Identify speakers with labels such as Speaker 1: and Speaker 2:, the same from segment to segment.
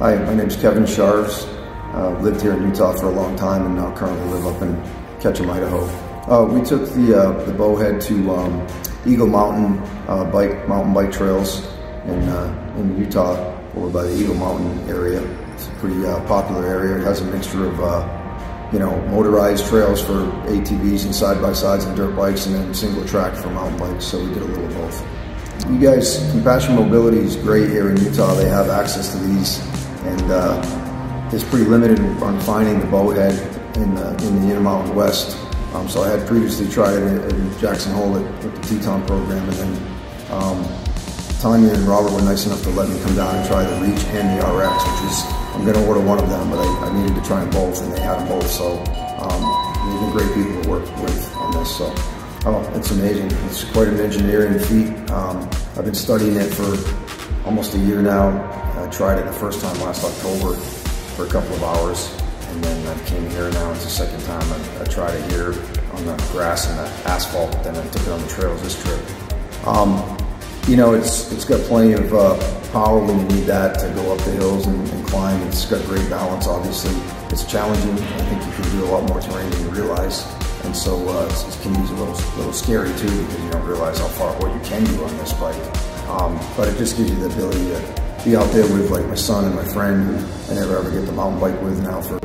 Speaker 1: Hi, my name is Kevin Sharves. Lived here in Utah for a long time and now currently live up in Ketchum, Idaho. We took the Bowhead to Eagle Mountain mountain bike trails in Utah over by the Eagle Mountain area. It's a pretty popular area. It has a mixture of motorized trails for ATVs and side-by-sides and dirt bikes, and then single track for mountain bikes, so we did a little of both. You guys, Compassion Mobility is great here in Utah. They have access to these, and it's pretty limited on finding the Bowhead in the Intermountain West. So I had previously tried it in Jackson Hole with the Teton program, and then Tanya and Robert were nice enough to let me come down and try the Reach and the RX, which is, I'm going to order one of them, but I needed to try them both, and they had them both. So they've been great people to work with on this. So it's amazing. It's quite an engineering feat. I've been studying it for almost a year now. I tried it the first time last October for a couple of hours, and then I came here now. It's the second time I tried it here on the grass and the asphalt, but then I took it on the trails this trip. It's got plenty of power when you need that to go up the hills and climb. It's got great balance, obviously. It's challenging. I think you can do a lot more terrain than you realize. And so it can be a little scary too, because you don't realize what you can do on this bike. But it just gives you the ability to be out there with like my son and my friend, who I never ever get to mountain bike with now for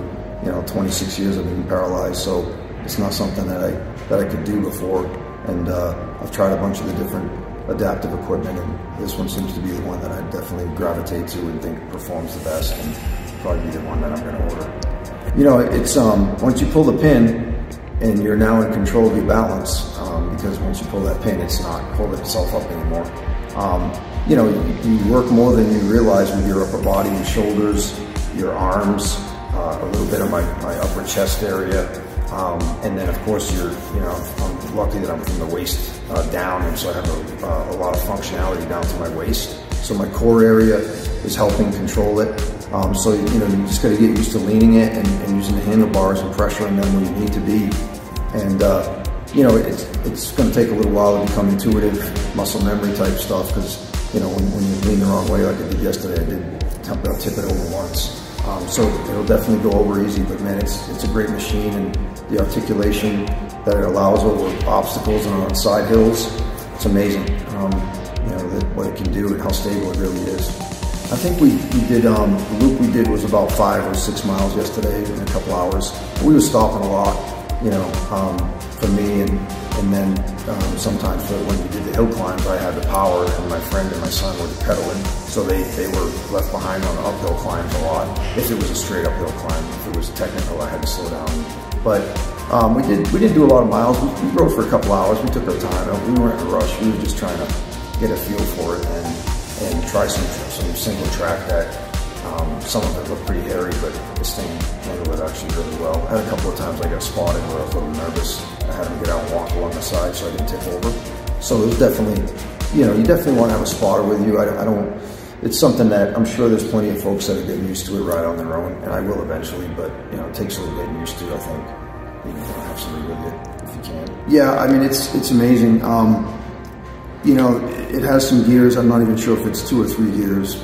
Speaker 1: 26 years I've been paralyzed. So it's not something that I could do before. And I've tried a bunch of the different adaptive equipment, and this one seems to be the one that I definitely gravitate to and think performs the best, and probably be the one that I'm going to order. It's once you pull the pin, and you're now in control of your balance, because once you pull that pin, it's not holding itself up anymore. You work more than you realize with your upper body, your shoulders, your arms, a little bit of my upper chest area. And then of course I'm lucky that I'm from the waist down, and so I have a lot of functionality down to my waist. So my core area is helping control it. So you just got to get used to leaning it and using the handlebars and pressuring them where you need to be. And it's going to take a little while to become intuitive, muscle memory type stuff, because when you lean the wrong way like I did yesterday, I did tip it over once. So it'll definitely go over easy, but man, it's a great machine, and the articulation that it allows over obstacles and on side hills, it's amazing. What it can do and how stable it really is. I think we did, the loop we did was about 5 or 6 miles yesterday in a couple hours. We were stopping a lot, for me, and then sometimes when we did the hill climbs, I had the power, and my friend and my son were pedaling, so they were left behind on the uphill climbs a lot. If it was a straight uphill climb, if it was technical, I had to slow down. But we didn't do a lot of miles. We rode for a couple hours. We took our time. We weren't in a rush. We were just trying to get a feel for it and try some single track that some of it looked pretty hairy, but this thing handled it actually really well. I had a couple of times I got spotted where I was a little nervous. I had to get out and walk along the side so I didn't tip over. So it was definitely, you definitely want to have a spotter with you. It's something that I'm sure there's plenty of folks that are getting used to it right on their own, and I will eventually, but it takes a little getting used to, I think. You want to have somebody with you if you can. Yeah, I mean, it's amazing. It has some gears. I'm not even sure if it's 2 or 3 gears,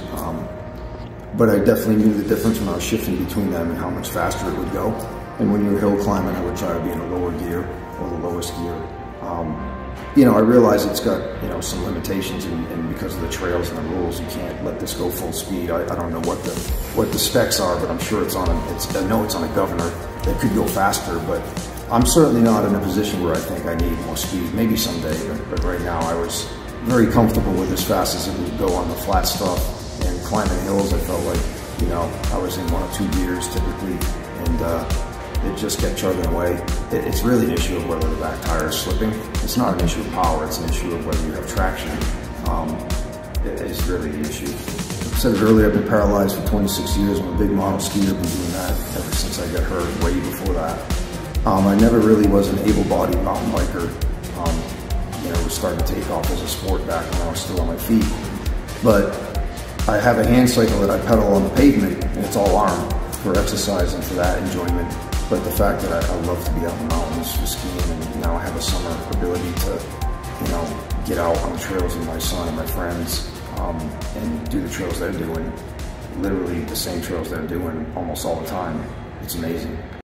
Speaker 1: but I definitely knew the difference when I was shifting between them and how much faster it would go. And when you're hill climbing, I would try to be in a lower gear or the lowest gear. I realize it's got some limitations, and because of the trails and the rules, you can't let this go full speed. I don't know what the specs are, but I'm sure I know it's on a governor that could go faster, but I'm certainly not in a position where I think I need more speed. Maybe someday, but right now I was very comfortable with as fast as it would go on the flat stuff. And climbing hills, I felt like, I was in 1 or 2 gears typically, and it just kept chugging away. It's really an issue of whether the back tire is slipping. It's not an issue of power, it's an issue of whether you have traction. It's really the issue. I said it earlier, I've been paralyzed for 26 years. I'm a big model skier, been doing that ever since I got hurt, way before that. I never really was an able-bodied mountain biker. It was starting to take off as a sport back when I was still on my feet. But I have a hand cycle that I pedal on the pavement, and it's all arm for exercise and for that enjoyment. But the fact that I love to be out in the mountains for skiing, and now I have a summer ability to, get out on the trails with my son and my friends, and do the trails they're doing. literally the same trails they're doing almost all the time. It's amazing.